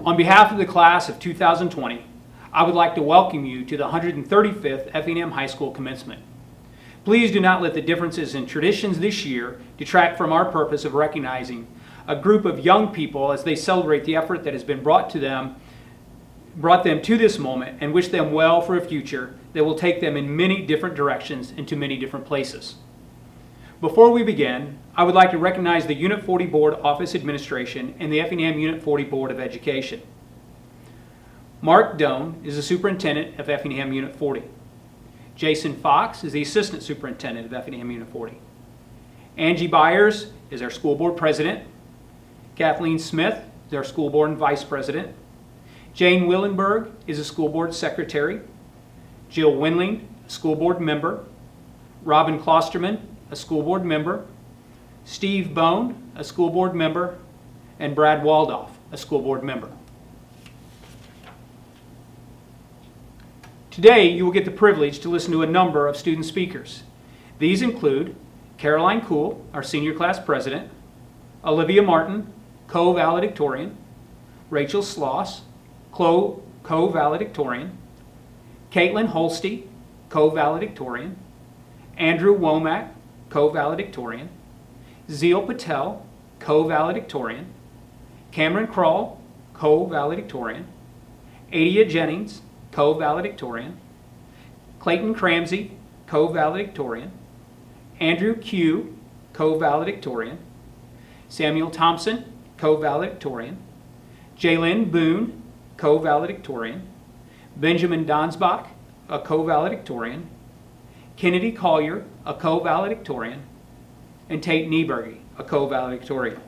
On behalf of the class of 2020, I would like to welcome you to the 135th Effingham High School commencement. Please do not let the differences in traditions this year detract from our purpose of recognizing a group of young people as they celebrate the effort that has been brought them to this moment, and wish them well for a future that will take them in many different directions and to many different places. Before we begin, I would like to recognize the Unit 40 Board Office Administration and the Effingham Unit 40 Board of Education. Mark Doan is the Superintendent of Effingham Unit 40. Jason Fox is the Assistant Superintendent of Effingham Unit 40. Angie Byers is our School Board President. Kathleen Smith is our School Board and Vice President. Jane Willenberg is a School Board Secretary. Jill Winling, a School Board Member. Robin Klosterman, a School Board Member. Steve Bone, a School Board Member. And Brad Waldoff, a School Board Member. Today, you will get the privilege to listen to a number of student speakers. These include Caroline Kuhl, our Senior Class President. Olivia Martin, Co-Valedictorian. Rachel Sloss, Co-Valedictorian. Caitlin Holste, Co-Valedictorian. Andrew Womack, Co-Valedictorian. Zeal Patel, Co-Valedictorian. Cameron Kroll, Co-Valedictorian. Adia Jennings, Co-Valedictorian. Clayton Cramsey, Co-Valedictorian. Andrew Q, Co-Valedictorian. Samuel Thompson, Co-Valedictorian. Jaylyn Boone, Co-Valedictorian. Benjamin Donsbach, a Co-Valedictorian. Kennedy Collier, a Co-Valedictorian. And Tate Nieberge, a Co-Valedictorian.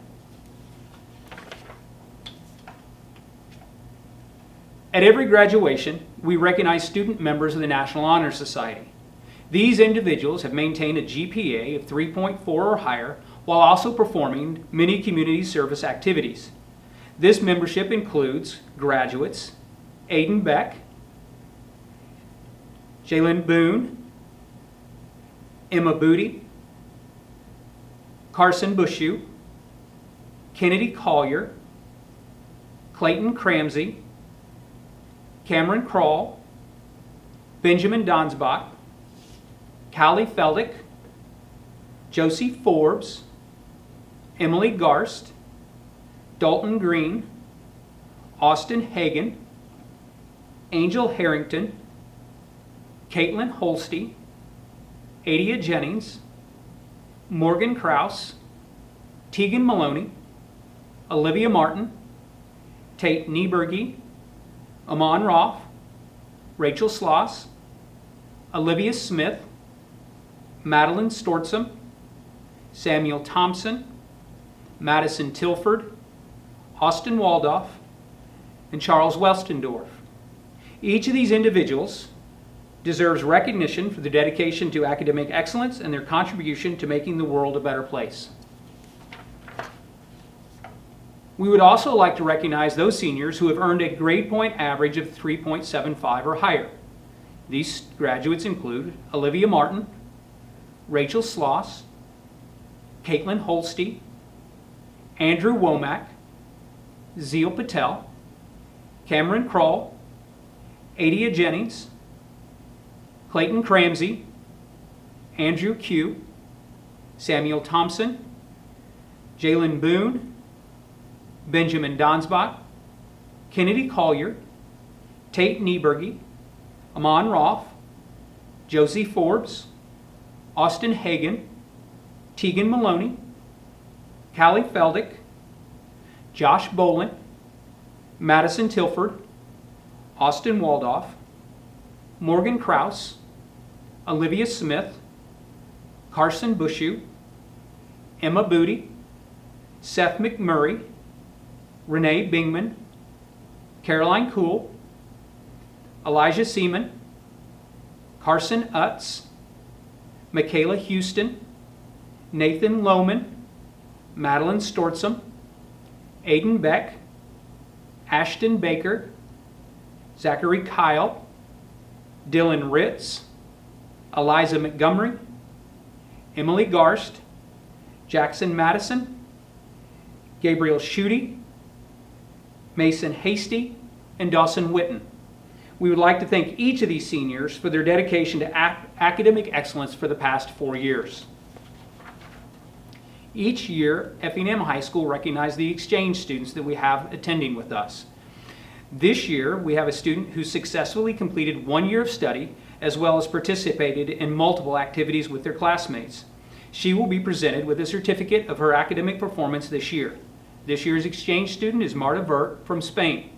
At every graduation, we recognize student members of the National Honor Society. These individuals have maintained a GPA of 3.4 or higher while also performing many community service activities. This membership includes graduates Aiden Beck, Jaylyn Boone, Emma Booty, Carson Bushu, Kennedy Collier, Clayton Cramsey, Cameron Kroll, Benjamin Donsbach, Callie Feldick, Josie Forbes, Emily Garst, Dalton Green, Austin Hagan, Angel Harrington, Caitlin Holste, Adia Jennings, Morgan Krause, Tegan Maloney, Olivia Martin, Tate Nieberge, Amon Roth, Rachel Sloss, Olivia Smith, Madeline Stortzum, Samuel Thompson, Madison Tilford, Austin Waldoff, and Charles Westendorf. Each of these individuals deserves recognition for their dedication to academic excellence and their contribution to making the world a better place. We would also like to recognize those seniors who have earned a grade point average of 3.75 or higher. These graduates include Olivia Martin, Rachel Sloss, Caitlin Holste, Andrew Womack, Zeal Patel, Cameron Kroll, Adia Jennings, Clayton Cramsey, Andrew Q, Samuel Thompson, Jaylyn Boone, Benjamin Donsbach, Kennedy Collier, Tate Nieberge, Amon Roth, Josie Forbes, Austin Hagan, Tegan Maloney, Callie Feldick, Josh Bolin, Madison Tilford, Austin Waldoff, Morgan Krause, Olivia Smith, Carson Bushu, Emma Booty, Seth McMurray, Renee Bingman, Caroline Kuhl, Elijah Seaman, Carson Utz, Michaela Houston, Nathan Lohman, Madeline Stortzum, Aiden Beck, Ashton Baker, Zachary Kyle, Dylan Ritz, Eliza Montgomery, Emily Garst, Jackson Madison, Gabriel Schutte, Mason Hasty, and Dawson Witten. We would like to thank each of these seniors for their dedication to academic excellence for the past 4 years. Each year, Effingham High School recognizes the exchange students that we have attending with us. This year, we have a student who successfully completed 1 year of study as well as participated in multiple activities with their classmates. She will be presented with a certificate of her academic performance this year. This year's exchange student is Marta Vert from Spain.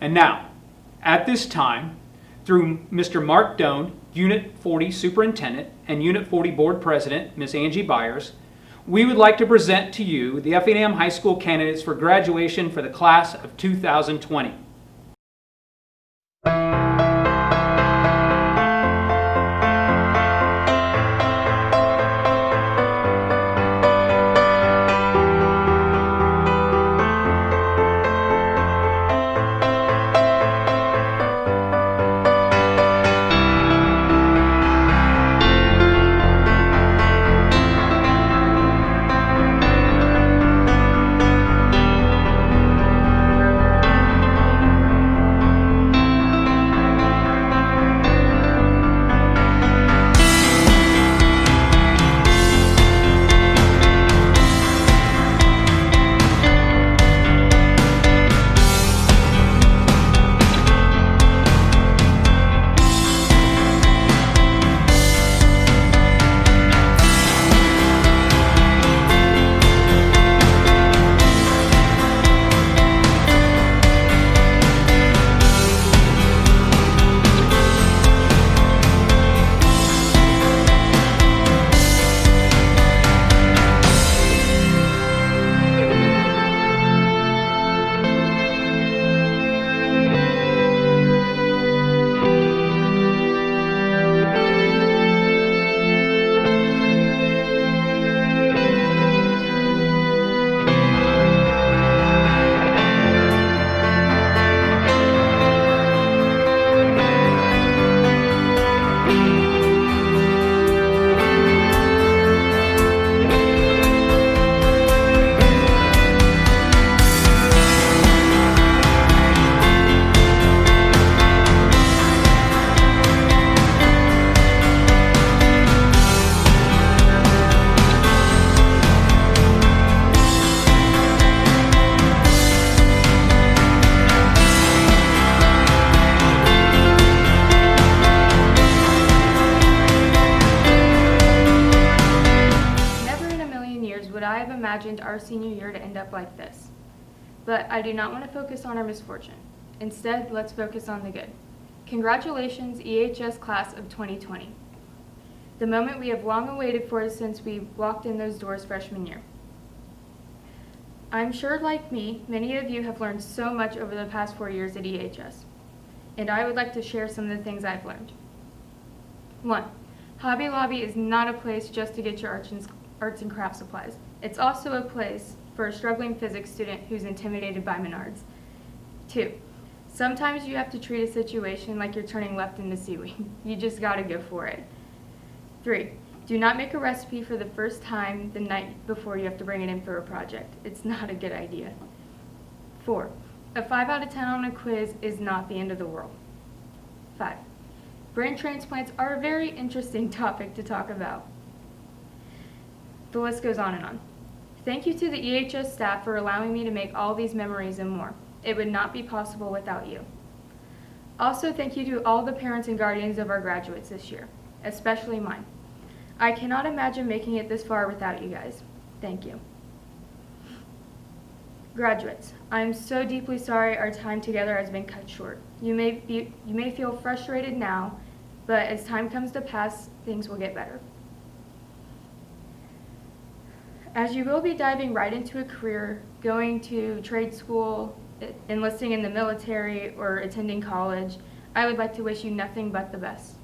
And now, at this time, through Mr. Mark Doan, Unit 40 Superintendent, and Unit 40 Board President, Ms. Angie Byers, we would like to present to you the Effingham High School candidates for graduation for the class of 2020. Imagined our senior year to end up like this. But I do not want to focus on our misfortune. Instead, let's focus on the good. Congratulations, EHS class of 2020. The moment we have long awaited for since we walked in those doors freshman year. I'm sure, like me, many of you have learned so much over the past 4 years at EHS, and I would like to share some of the things I've learned. 1. Hobby Lobby is not a place just to get your arts and craft supplies. It's also a place for a struggling physics student who's intimidated by Menards. 2. Sometimes you have to treat a situation like you're turning left into seaweed. You just gotta go for it. 3. Do not make a recipe for the first time the night before you have to bring it in for a project. It's not a good idea. 4. A 5 out of 10 on a quiz is not the end of the world. 5. Brain transplants are a very interesting topic to talk about. The list goes on and on. Thank you to the EHS staff for allowing me to make all these memories and more. It would not be possible without you. Also, thank you to all the parents and guardians of our graduates this year, especially mine. I cannot imagine making it this far without you guys. Thank you. Graduates, I am so deeply sorry our time together has been cut short. You may feel frustrated now, but as time comes to pass, things will get better. As you will be diving right into a career, going to trade school, enlisting in the military, or attending college, I would like to wish you nothing but the best.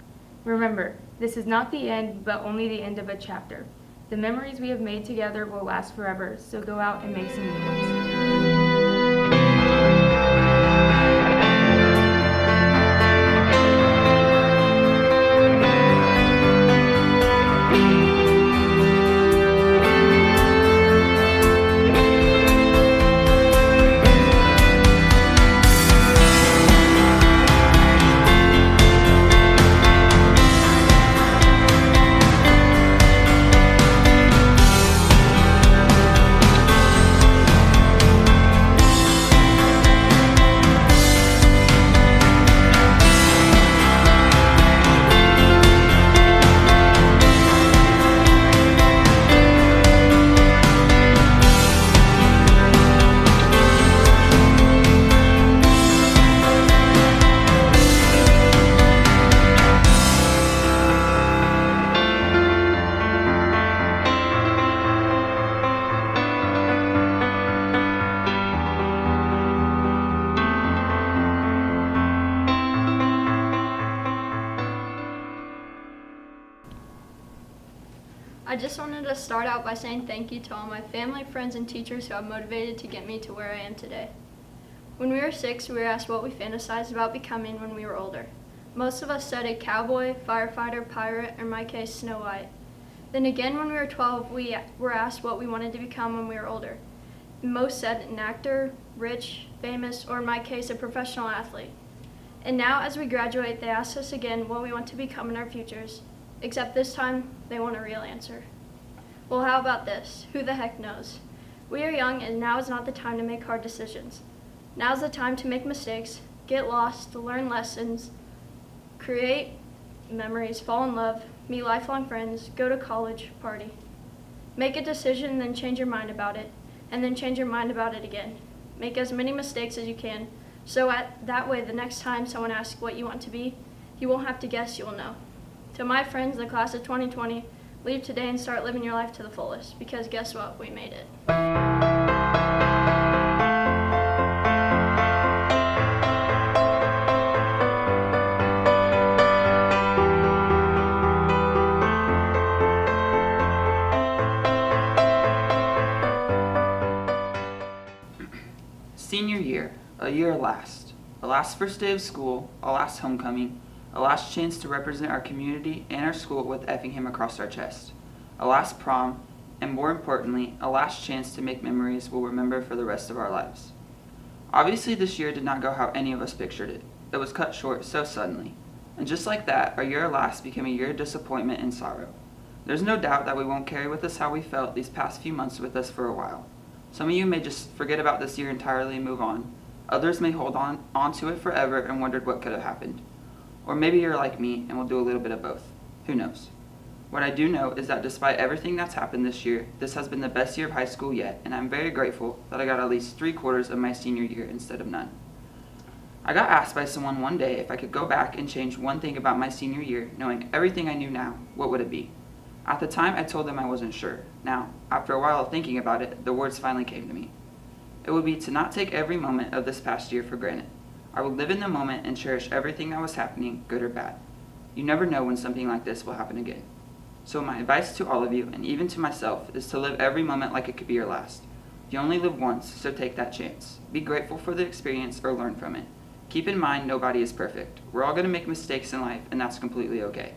Remember, this is not the end, but only the end of a chapter. The memories we have made together will last forever, so go out and make some new ones. I just wanted to start out by saying thank you to all my family, friends, and teachers who have motivated to get me to where I am today. When we were 6, we were asked what we fantasized about becoming when we were older. Most of us said a cowboy, firefighter, pirate, or in my case, Snow White. Then again, when we were 12, we were asked what we wanted to become when we were older. Most said an actor, rich, famous, or in my case, a professional athlete. And now, as we graduate, they ask us again what we want to become in our futures, except this time, they want a real answer. Well, how about this? Who the heck knows? We are young, and now is not the time to make hard decisions. Now's the time to make mistakes, get lost, to learn lessons, create memories, fall in love, meet lifelong friends, go to college, party. Make a decision, then change your mind about it, and then change your mind about it again. Make as many mistakes as you can, so that way the next time someone asks what you want to be, you won't have to guess, you will know. To my friends, the class of 2020, leave today and start living your life to the fullest, because guess what? We made it. Senior year, a year last. A last first day of school, a last homecoming, a last chance to represent our community and our school with Effingham across our chest. A last prom, and more importantly, a last chance to make memories we'll remember for the rest of our lives. Obviously, this year did not go how any of us pictured it. It was cut short so suddenly. And just like that, our year last became a year of disappointment and sorrow. There's no doubt that we won't carry with us how we felt these past few months with us for a while. Some of you may just forget about this year entirely and move on. Others may hold on to it forever and wondered what could have happened. Or maybe you're like me and will do a little bit of both. Who knows? What I do know is that despite everything that's happened this year, this has been the best year of high school yet, and I'm very grateful that I got at least 3/4 of my senior year instead of none. I got asked by someone one day if I could go back and change one thing about my senior year, knowing everything I knew now, what would it be? At the time, I told them I wasn't sure. Now, after a while of thinking about it, the words finally came to me. It would be to not take every moment of this past year for granted. I would live in the moment and cherish everything that was happening, good or bad. You never know when something like this will happen again. So my advice to all of you, and even to myself, is to live every moment like it could be your last. You only live once, so take that chance. Be grateful for the experience or learn from it. Keep in mind, nobody is perfect. We're all going to make mistakes in life, and that's completely okay.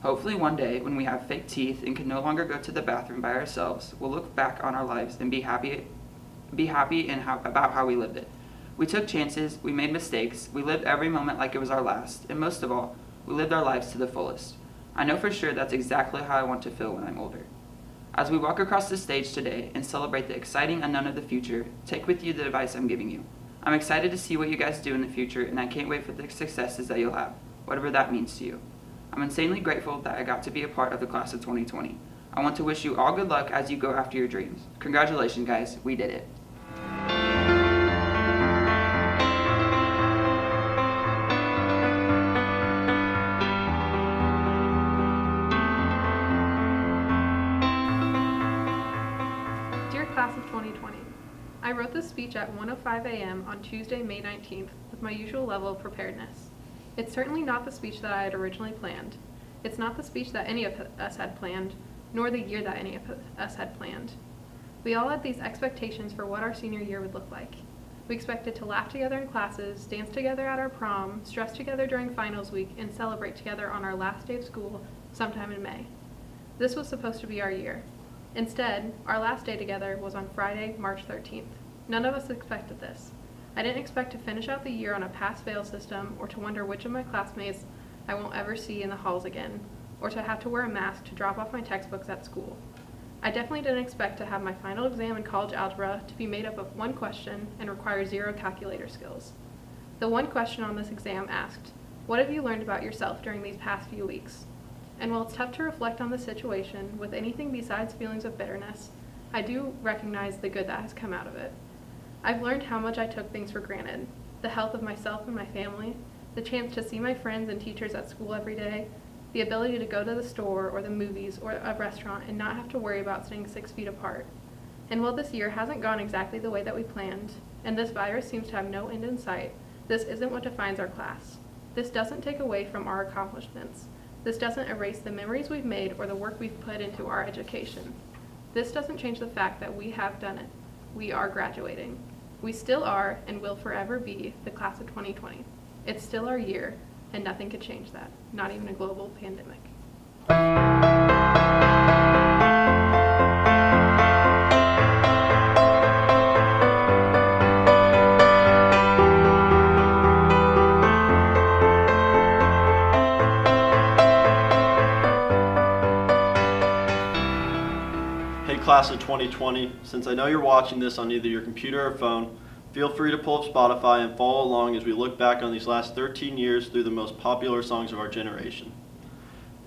Hopefully one day, when we have fake teeth and can no longer go to the bathroom by ourselves, we'll look back on our lives and be happy about how we lived it. We took chances, we made mistakes, we lived every moment like it was our last, and most of all, we lived our lives to the fullest. I know for sure that's exactly how I want to feel when I'm older. As we walk across the stage today and celebrate the exciting unknown of the future, take with you the advice I'm giving you. I'm excited to see what you guys do in the future, and I can't wait for the successes that you'll have, whatever that means to you. I'm insanely grateful that I got to be a part of the class of 2020. I want to wish you all good luck as you go after your dreams. Congratulations, guys. We did it. Dear Class of 2020, I wrote this speech at 1:05 a.m. on Tuesday, May 19th, with my usual level of preparedness. It's certainly not the speech that I had originally planned. It's not the speech that any of us had planned, nor the year that any of us had planned. We all had these expectations for what our senior year would look like. We expected to laugh together in classes, dance together at our prom, stress together during finals week, and celebrate together on our last day of school sometime in May. This was supposed to be our year. Instead, our last day together was on Friday, March 13th. None of us expected this. I didn't expect to finish out the year on a pass-fail system, or to wonder which of my classmates I won't ever see in the halls again, or to have to wear a mask to drop off my textbooks at school. I definitely didn't expect to have my final exam in college algebra to be made up of one question and require 0 calculator skills. The one question on this exam asked, "What have you learned about yourself during these past few weeks?" And while it's tough to reflect on the situation with anything besides feelings of bitterness, I do recognize the good that has come out of it. I've learned how much I took things for granted: the health of myself and my family, the chance to see my friends and teachers at school every day, the ability to go to the store or the movies or a restaurant and not have to worry about staying 6 feet apart. And while this year hasn't gone exactly the way that we planned, and this virus seems to have no end in sight, this isn't what defines our class. This doesn't take away from our accomplishments. This doesn't erase the memories we've made or the work we've put into our education. This doesn't change the fact that we have done it. We are graduating. We still are and will forever be the class of 2020. It's still our year, and nothing could change that, not even a global pandemic. Hey class of 2020, since I know you're watching this on either your computer or phone, feel free to pull up Spotify and follow along as we look back on these last 13 years through the most popular songs of our generation.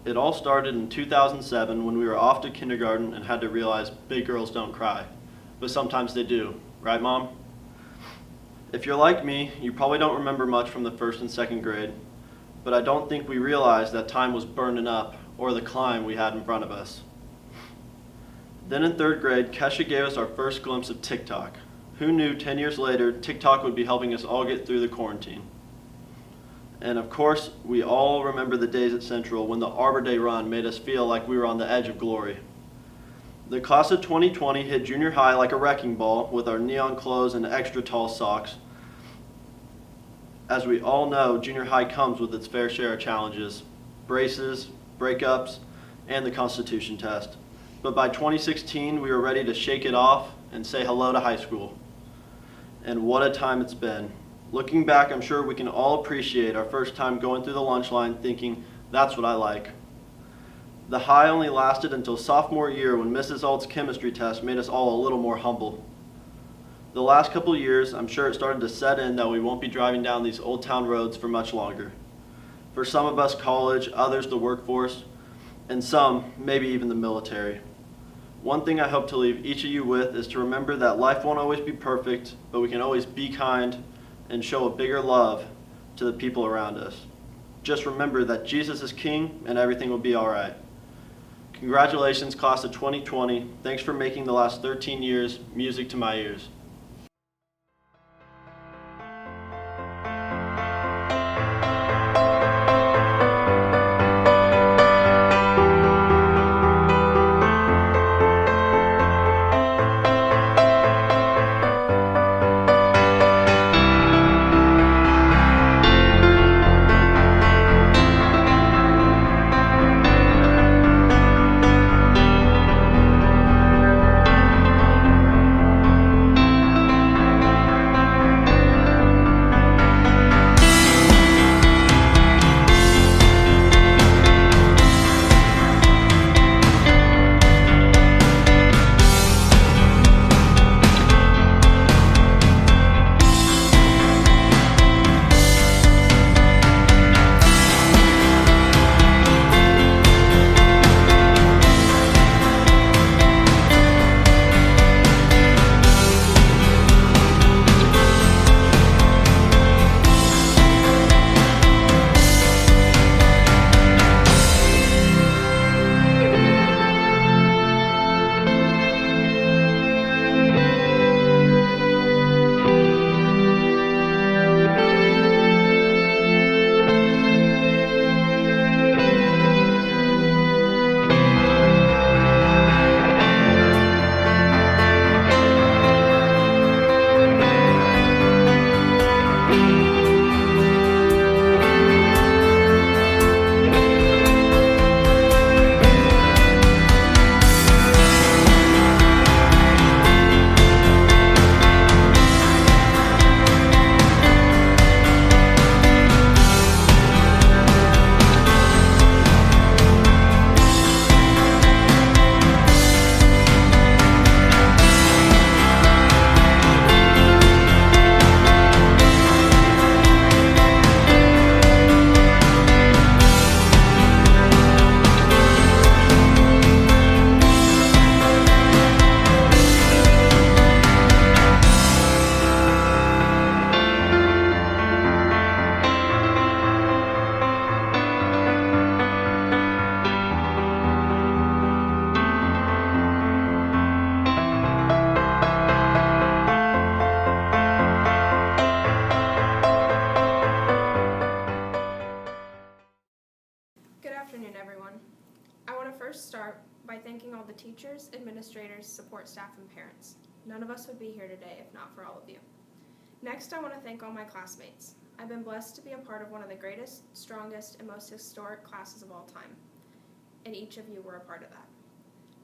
It all started in 2007 when we were off to kindergarten and had to realize big girls don't cry, but sometimes they do, right Mom? If you're like me, you probably don't remember much from the first and second grade, but I don't think we realized that time was burning up or the climb we had in front of us. Then in third grade, Kesha gave us our first glimpse of TikTok. Who knew 10 years later, TikTok would be helping us all get through the quarantine? And of course, we all remember the days at Central when the Arbor Day run made us feel like we were on the edge of glory. The class of 2020 hit junior high like a wrecking ball with our neon clothes and extra tall socks. As we all know, junior high comes with its fair share of challenges, braces, breakups, and the Constitution test. But by 2016, we were ready to shake it off and say hello to high school. And what a time it's been. Looking back, I'm sure we can all appreciate our first time going through the lunch line thinking, that's what I like. The high only lasted until sophomore year when Mrs. Alt's chemistry test made us all a little more humble. The last couple years, I'm sure it started to set in that we won't be driving down these old town roads for much longer. For some of us, college, others, the workforce, and some, maybe even the military. One thing I hope to leave each of you with is to remember that life won't always be perfect, but we can always be kind and show a bigger love to the people around us. Just remember that Jesus is King and everything will be all right. Congratulations, class of 2020. Thanks for making the last 13 years music to my ears. first start by thanking all the teachers, administrators, support staff, and parents. None of us would be here today if not for all of you. Next, I want to thank all my classmates. I've been blessed to be a part of one of the greatest, strongest, and most historic classes of all time, and each of you were a part of that.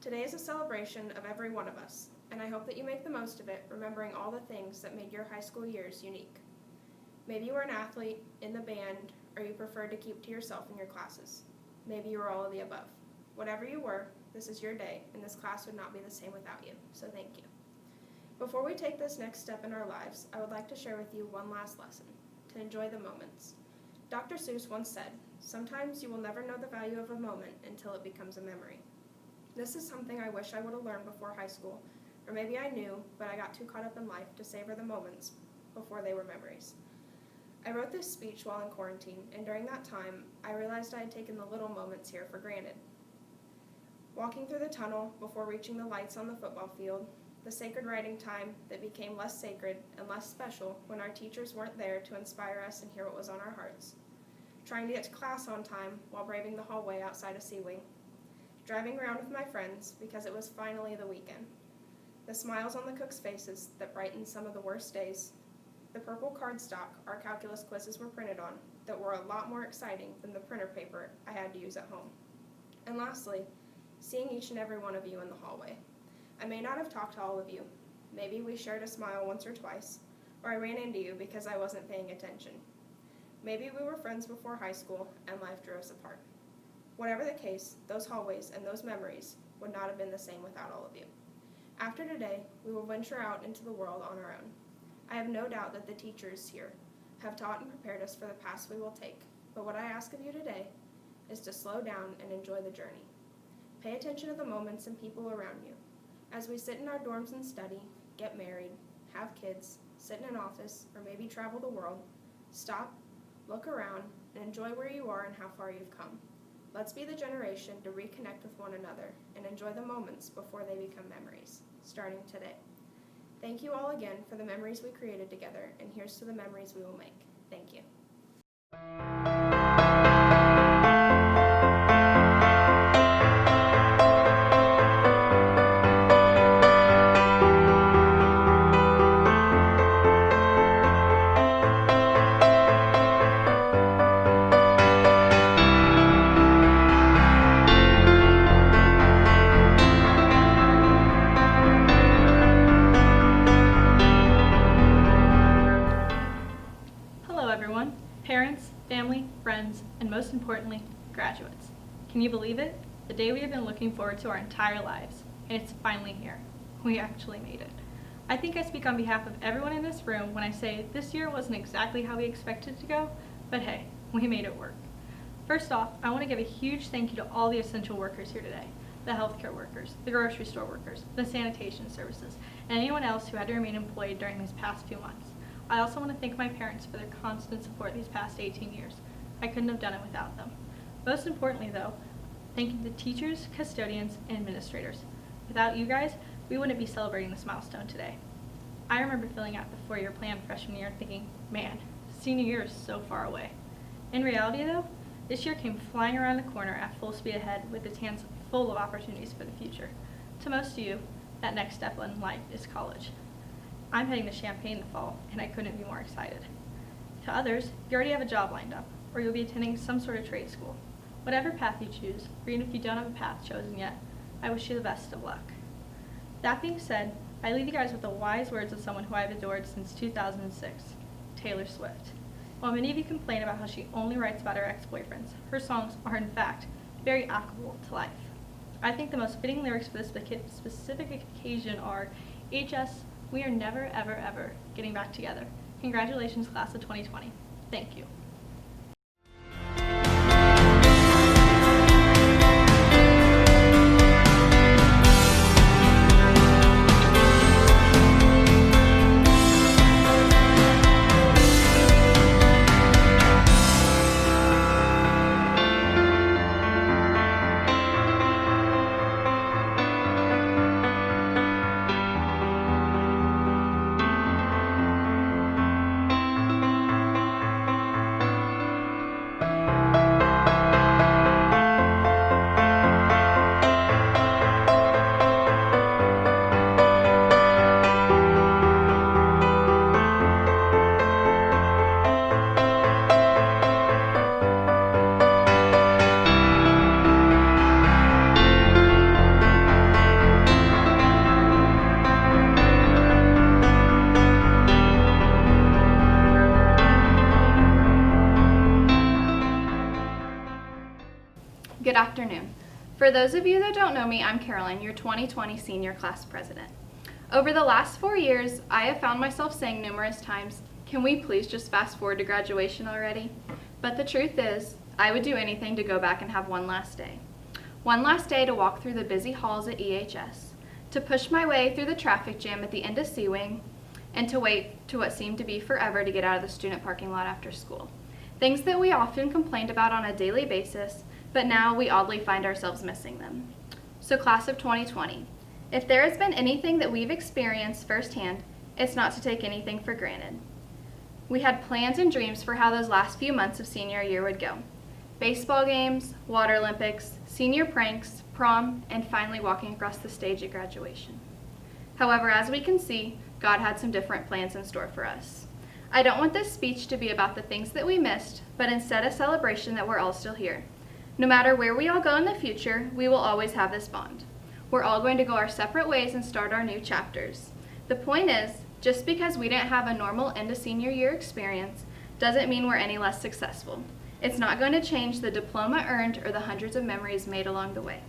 Today is a celebration of every one of us, and I hope that you make the most of it, remembering all the things that made your high school years unique. Maybe you were an athlete, in the band, or you preferred to keep to yourself in your classes. Maybe you were all of the above. Whatever you were, this is your day, and this class would not be the same without you, so thank you. Before we take this next step in our lives, I would like to share with you one last lesson, to enjoy the moments. Dr. Seuss once said, "Sometimes you will never know the value of a moment until it becomes a memory." This is something I wish I would have learned before high school, or maybe I knew, but I got too caught up in life to savor the moments before they were memories. I wrote this speech while in quarantine, and during that time, I realized I had taken the little moments here for granted. Walking through the tunnel before reaching the lights on the football field, the sacred writing time that became less sacred and less special when our teachers weren't there to inspire us and hear what was on our hearts. Trying to get to class on time while braving the hallway outside of C Wing. Driving around with my friends because it was finally the weekend. The smiles on the cooks' faces that brightened some of the worst days. The purple cardstock our calculus quizzes were printed on that were a lot more exciting than the printer paper I had to use at home. And lastly, seeing each and every one of you in the hallway. I may not have talked to all of you. Maybe we shared a smile once or twice, or I ran into you because I wasn't paying attention. Maybe we were friends before high school and life drew us apart. Whatever the case, those hallways and those memories would not have been the same without all of you. After today, we will venture out into the world on our own. I have no doubt that the teachers here have taught and prepared us for the paths we will take, but what I ask of you today is to slow down and enjoy the journey. Pay attention to the moments and people around you. As we sit in our dorms and study, get married, have kids, sit in an office, or maybe travel the world, stop, look around, and enjoy where you are and how far you've come. Let's be the generation to reconnect with one another and enjoy the moments before they become memories, starting today. Thank you all again for the memories we created together, and here's to the memories we will make. Thank you. Parents, family, friends, and most importantly, graduates. Can you believe it? The day we have been looking forward to our entire lives, and it's finally here. We actually made it. I think I speak on behalf of everyone in this room when I say this year wasn't exactly how we expected it to go, but hey, we made it work. First off, I want to give a huge thank you to all the essential workers here today. The healthcare workers, the grocery store workers, the sanitation services, and anyone else who had to remain employed during these past few months. I also want to thank my parents for their constant support these past 18 years. I couldn't have done it without them. Most importantly though, thank you to the teachers, custodians, and administrators. Without you guys, we wouldn't be celebrating this milestone today. I remember filling out the 4-year plan freshman year and thinking, man, senior year is so far away. In reality though, this year came flying around the corner at full speed ahead with its hands full of opportunities for the future. To most of you, that next step in life is college. I'm heading to Champaign in the fall, and I couldn't be more excited. To others, you already have a job lined up, or you'll be attending some sort of trade school. Whatever path you choose, or even if you don't have a path chosen yet, I wish you the best of luck. That being said, I leave you guys with the wise words of someone who I've adored since 2006, Taylor Swift. While many of you complain about how she only writes about her ex-boyfriends, her songs are in fact very applicable to life. I think the most fitting lyrics for this specific occasion are, HS, we are never, ever, ever getting back together. Congratulations, class of 2020. Thank you. For those of you that don't know me, I'm Carolyn, your 2020 senior class president. Over the last 4 years, I have found myself saying numerous times, can we please just fast forward to graduation already? But the truth is, I would do anything to go back and have one last day. One last day to walk through the busy halls at EHS, to push my way through the traffic jam at the end of C-Wing, and to wait to what seemed to be forever to get out of the student parking lot after school. Things that we often complained about on a daily basis, but now we oddly find ourselves missing them. So class of 2020, if there has been anything that we've experienced firsthand, it's not to take anything for granted. We had plans and dreams for how those last few months of senior year would go. Baseball games, water Olympics, senior pranks, prom, and finally walking across the stage at graduation. However, as we can see, God had some different plans in store for us. I don't want this speech to be about the things that we missed, but instead a celebration that we're all still here. No matter where we all go in the future, we will always have this bond. We're all going to go our separate ways and start our new chapters. The point is, just because we didn't have a normal end of senior year experience doesn't mean we're any less successful. It's not going to change the diploma earned or the hundreds of memories made along the way.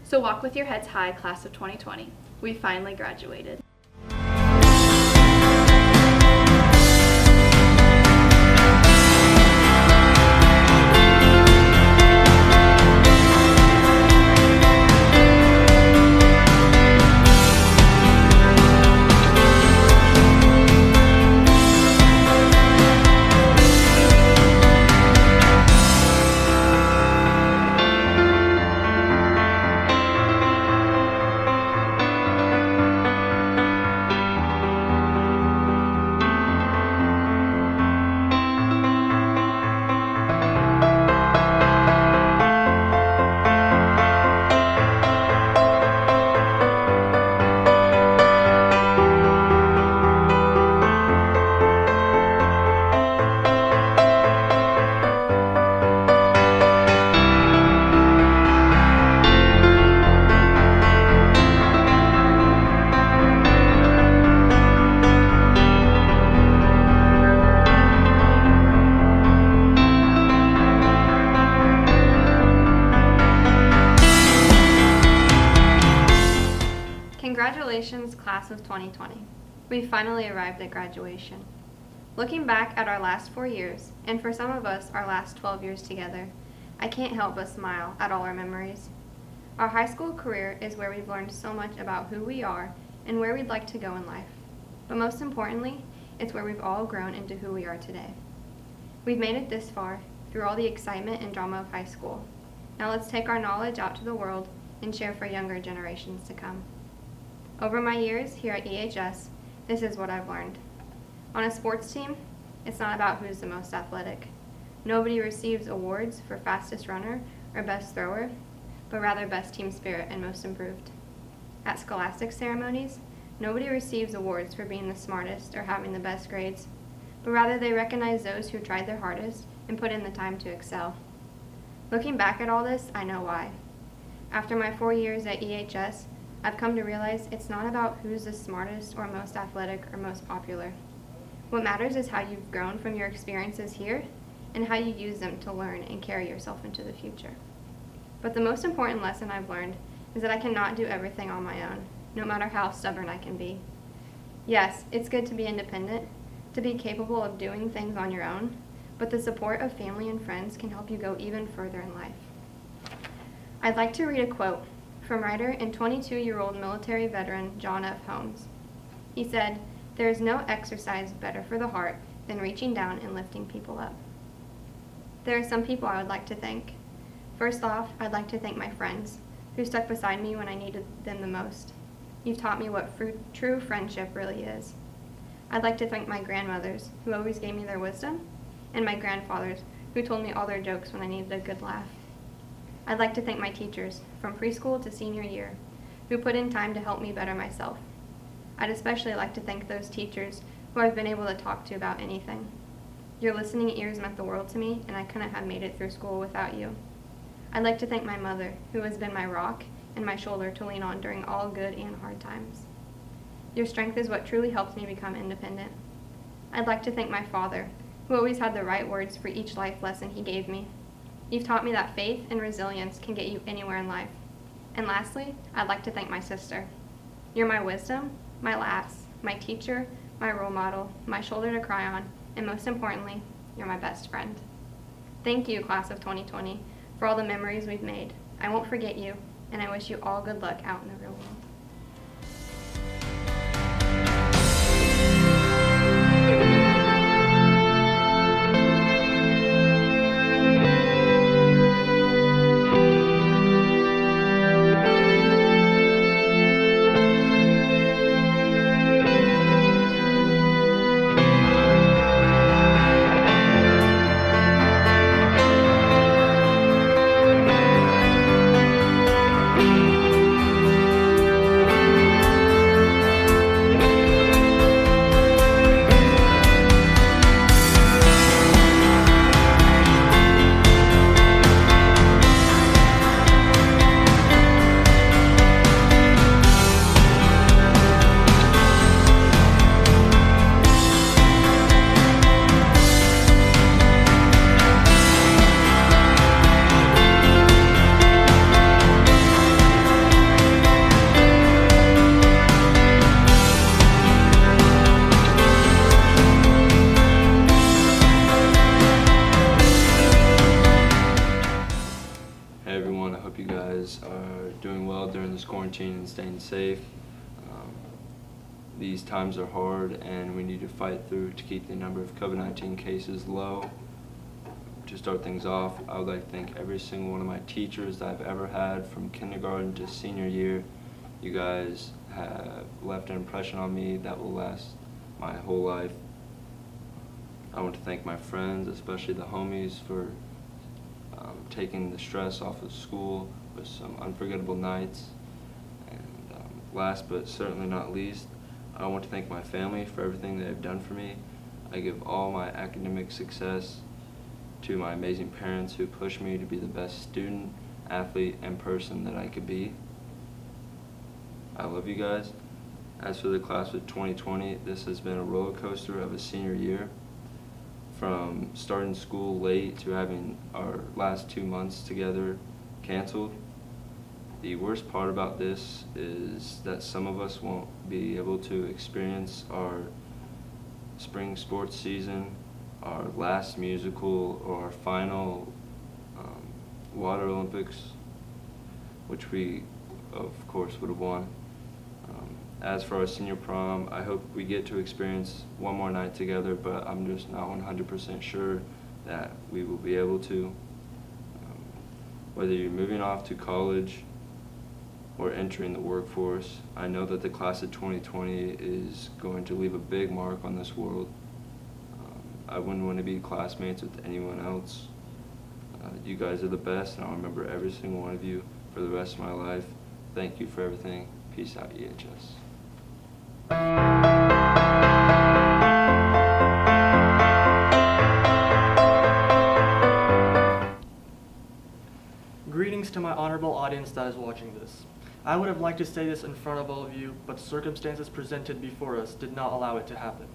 So walk with your heads high, class of 2020. We finally graduated. Congratulations, class of 2020. We finally arrived at graduation. Looking back at our last 4 years, and for some of us, our last 12 years together, I can't help but smile at all our memories. Our high school career is where we've learned so much about who we are and where we'd like to go in life. But most importantly, it's where we've all grown into who we are today. We've made it this far through all the excitement and drama of high school. Now let's take our knowledge out to the world and share for younger generations to come. Over my years here at EHS, this is what I've learned. On a sports team, it's not about who's the most athletic. Nobody receives awards for fastest runner or best thrower, but rather best team spirit and most improved. At scholastic ceremonies, nobody receives awards for being the smartest or having the best grades, but rather they recognize those who tried their hardest and put in the time to excel. Looking back at all this, I know why. After my 4 years at EHS, I've come to realize it's not about who's the smartest or most athletic or most popular. What matters is how you've grown from your experiences here and how you use them to learn and carry yourself into the future. But the most important lesson I've learned is that I cannot do everything on my own, no matter how stubborn I can be. Yes, it's good to be independent, to be capable of doing things on your own, but the support of family and friends can help you go even further in life. I'd like to read a quote from writer and 22-year-old military veteran John F. Holmes. He said, "There is no exercise better for the heart than reaching down and lifting people up." There are some people I would like to thank. First off, I'd like to thank my friends who stuck beside me when I needed them the most. You've taught me what true friendship really is. I'd like to thank my grandmothers who always gave me their wisdom, and my grandfathers who told me all their jokes when I needed a good laugh. I'd like to thank my teachers, from preschool to senior year, who put in time to help me better myself. I'd especially like to thank those teachers who I've been able to talk to about anything. Your listening ears meant the world to me, and I couldn't have made it through school without you. I'd like to thank my mother, who has been my rock and my shoulder to lean on during all good and hard times. Your strength is what truly helped me become independent. I'd like to thank my father, who always had the right words for each life lesson he gave me. You've taught me that faith and resilience can get you anywhere in life. And lastly, I'd like to thank my sister. You're my wisdom, my laughs, my teacher, my role model, my shoulder to cry on, and most importantly, you're my best friend. Thank you, class of 2020, for all the memories we've made. I won't forget you, and I wish you all good luck out in the real world. Hey everyone, I hope you guys are doing well during this quarantine and staying safe. These times are hard and we need to fight through to keep the number of COVID-19 cases low. To start things off, I would like to thank every single one of my teachers that I've ever had from kindergarten to senior year. You guys have left an impression on me that will last my whole life. I want to thank my friends, especially the homies, for taking the stress off of school with some unforgettable nights. And last but certainly not least, I want to thank my family for everything they've done for me. I give all my academic success to my amazing parents who pushed me to be the best student, athlete, and person that I could be. I love you guys. As for the class of 2020, this has been a roller coaster of a senior year. From starting school late to having our last 2 months together canceled. The worst part about this is that some of us won't be able to experience our spring sports season, our last musical, or our final Water Olympics, which we of course would have won. As for our senior prom, I hope we get to experience one more night together, but I'm just not 100% sure that we will be able to. Whether you're moving off to college or entering the workforce, I know that the class of 2020 is going to leave a big mark on this world. I wouldn't want to be classmates with anyone else. You guys are the best, and I'll remember every single one of you for the rest of my life. Thank you for everything. Peace out, EHS. Greetings to my honorable audience that is watching this. I would have liked to say this in front of all of you, but circumstances presented before us did not allow it to happen.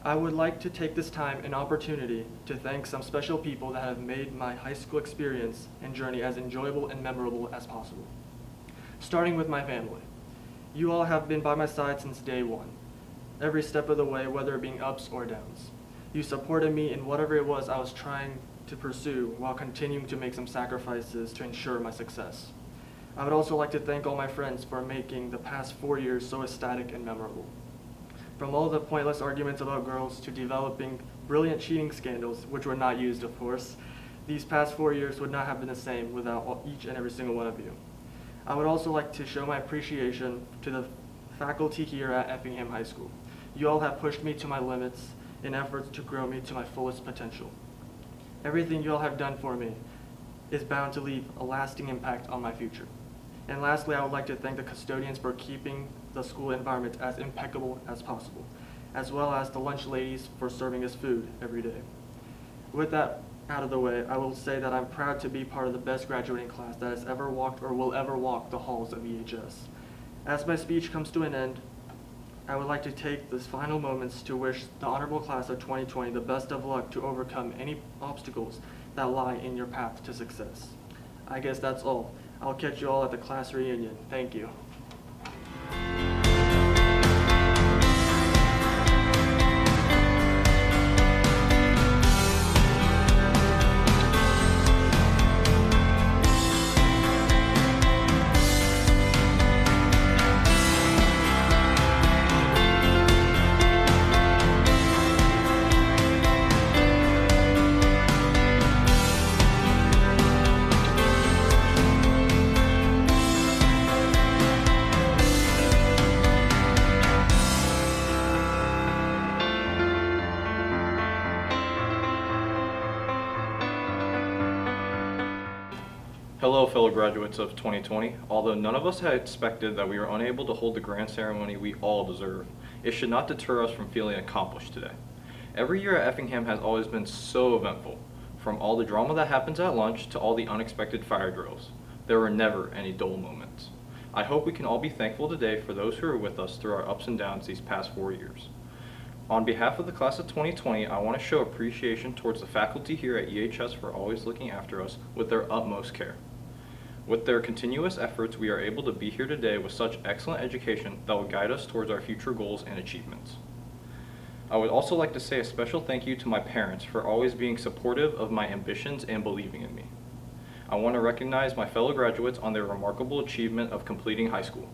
I would like to take this time and opportunity to thank some special people that have made my high school experience and journey as enjoyable and memorable as possible. Starting with my family. You all have been by my side since day one, every step of the way, whether it being ups or downs. You supported me in whatever it was I was trying to pursue while continuing to make some sacrifices to ensure my success. I would also like to thank all my friends for making the past 4 years so ecstatic and memorable. From all the pointless arguments about girls to developing brilliant cheating scandals, which were not used, of course, these past 4 years would not have been the same without each and every single one of you. I would also like to show my appreciation to the faculty here at Effingham High School. You all have pushed me to my limits in efforts to grow me to my fullest potential. Everything you all have done for me is bound to leave a lasting impact on my future. And lastly, I would like to thank the custodians for keeping the school environment as impeccable as possible, as well as the lunch ladies for serving us food every day. With that out of the way, I will say that I'm proud to be part of the best graduating class that has ever walked or will ever walk the halls of EHS. As my speech comes to an end, I would like to take these final moments to wish the honorable class of 2020 the best of luck to overcome any obstacles that lie in your path to success. I guess that's all. I'll catch you all at the class reunion. Thank you. Hello, fellow graduates of 2020. Although none of us had expected that we were unable to hold the grand ceremony we all deserve, it should not deter us from feeling accomplished today. Every year at Effingham has always been so eventful, from all the drama that happens at lunch to all the unexpected fire drills. There were never any dull moments. I hope we can all be thankful today for those who are with us through our ups and downs these past 4 years. On behalf of the class of 2020, I want to show appreciation towards the faculty here at EHS for always looking after us with their utmost care. With their continuous efforts, we are able to be here today with such excellent education that will guide us towards our future goals and achievements. I would also like to say a special thank you to my parents for always being supportive of my ambitions and believing in me. I want to recognize my fellow graduates on their remarkable achievement of completing high school.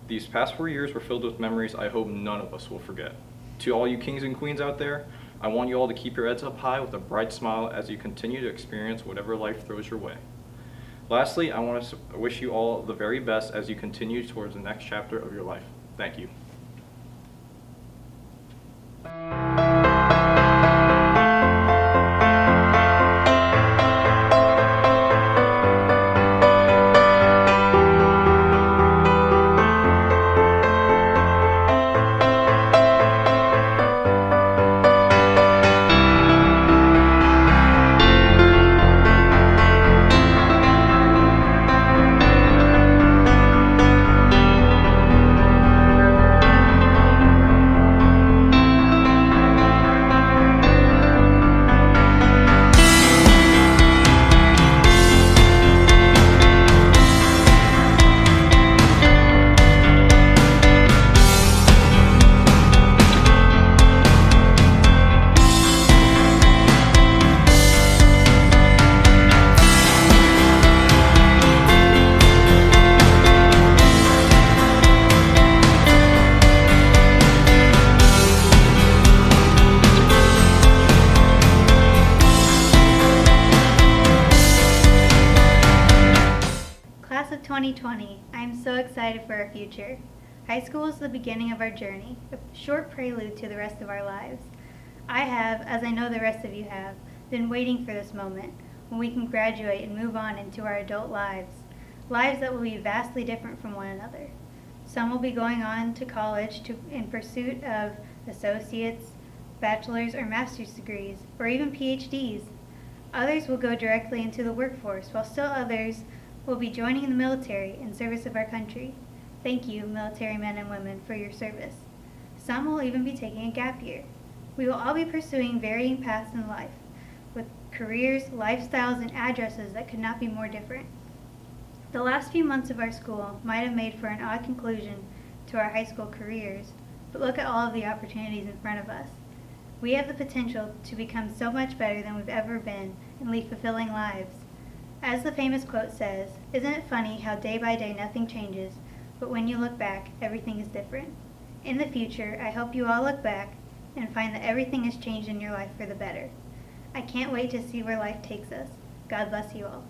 These past 4 years were filled with memories I hope none of us will forget. To all you kings and queens out there, I want you all to keep your heads up high with a bright smile as you continue to experience whatever life throws your way. Lastly, I want to wish you all the very best as you continue towards the next chapter of your life. Thank you. Class of 2020, I am so excited for our future. High school is the beginning of our journey, a short prelude to the rest of our lives. I have, as I know the rest of you have, been waiting for this moment when we can graduate and move on into our adult lives, lives that will be vastly different from one another. Some will be going on to college in pursuit of associates, bachelor's or master's degrees, or even PhDs. Others will go directly into the workforce, while still others will be joining the military in service of our country. Thank you, military men and women, for your service. Some will even be taking a gap year. We will all be pursuing varying paths in life, with careers, lifestyles, and addresses that could not be more different. The last few months of our school might have made for an odd conclusion to our high school careers, but look at all of the opportunities in front of us. We have the potential to become so much better than we've ever been and lead fulfilling lives. As the famous quote says, "Isn't it funny how day by day nothing changes, but when you look back, everything is different?" In the future, I hope you all look back and find that everything has changed in your life for the better. I can't wait to see where life takes us. God bless you all.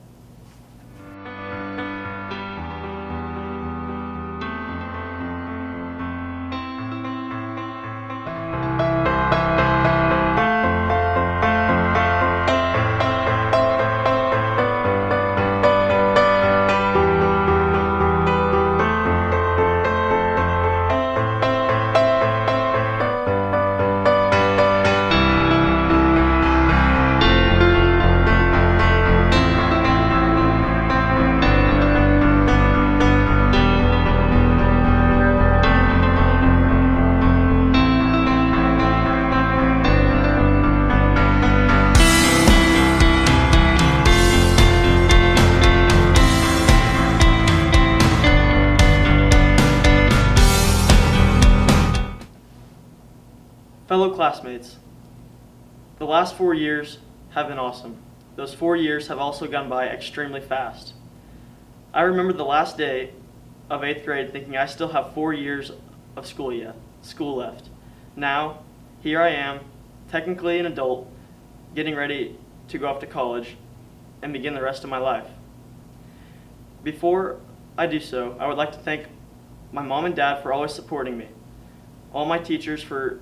Fellow classmates, the last 4 years have been awesome. Those 4 years have also gone by extremely fast. I remember the last day of 8th grade thinking I still have 4 years of school left. Now, here I am, technically an adult, getting ready to go off to college and begin the rest of my life. Before I do so, I would like to thank my mom and dad for always supporting me, all my teachers for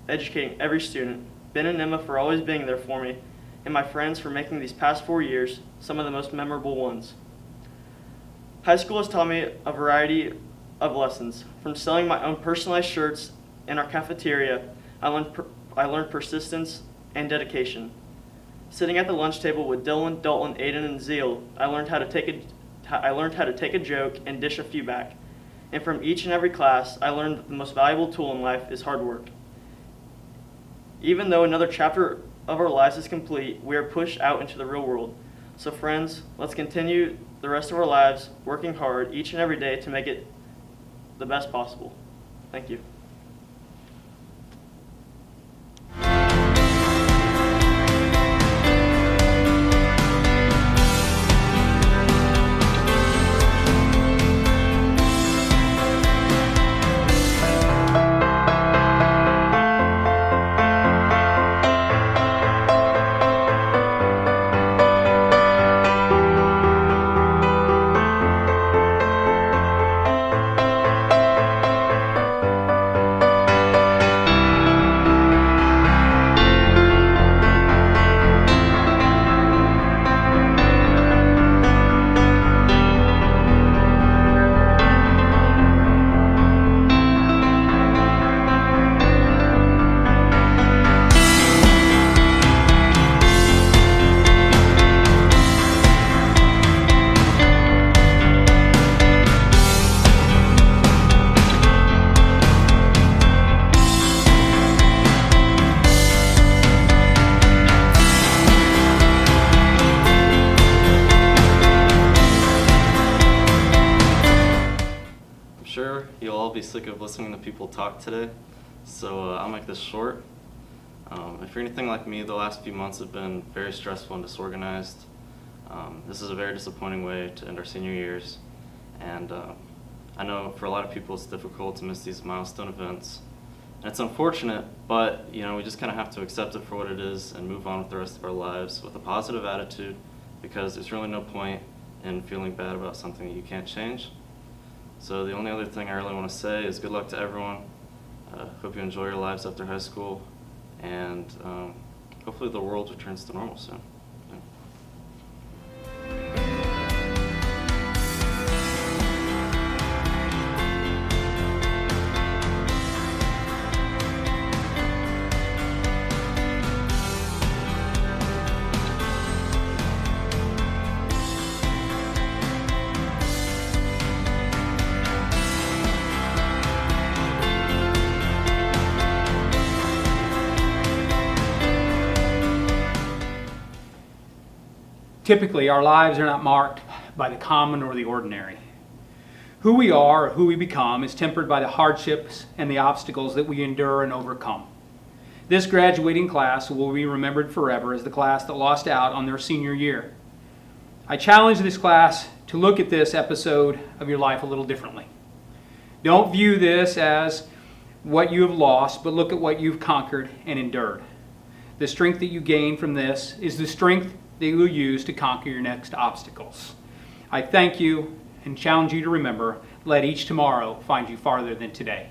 educating every student, Ben and Emma for always being there for me, and my friends for making these past 4 years some of the most memorable ones. High school has taught me a variety of lessons. From selling my own personalized shirts in our cafeteria, I learned persistence and dedication. Sitting at the lunch table with Dylan, Dalton, Aiden, and Zeal, I learned how to take a joke and dish a few back. And from each and every class, I learned that the most valuable tool in life is hard work. Even though another chapter of our lives is complete, we are pushed out into the real world. So friends, let's continue the rest of our lives working hard each and every day to make it the best possible. Thank you. You'll all be sick of listening to people talk today, so I'll make this short. If you're anything like me, the last few months have been very stressful and disorganized. This is a very disappointing way to end our senior years, and I know for a lot of people it's difficult to miss these milestone events. And it's unfortunate, but we just kind of have to accept it for what it is and move on with the rest of our lives with a positive attitude, because there's really no point in feeling bad about something that you can't change. So the only other thing I really want to say is good luck to everyone. Hope you enjoy your lives after high school, and hopefully the world returns to normal soon. Typically, our lives are not marked by the common or the ordinary. Who we are or who we become is tempered by the hardships and the obstacles that we endure and overcome. This graduating class will be remembered forever as the class that lost out on their senior year. I challenge this class to look at this episode of your life a little differently. Don't view this as what you have lost, but look at what you've conquered and endured. The strength that you gain from this is the strength that you will use to conquer your next obstacles. I thank you and challenge you to remember, let each tomorrow find you farther than today.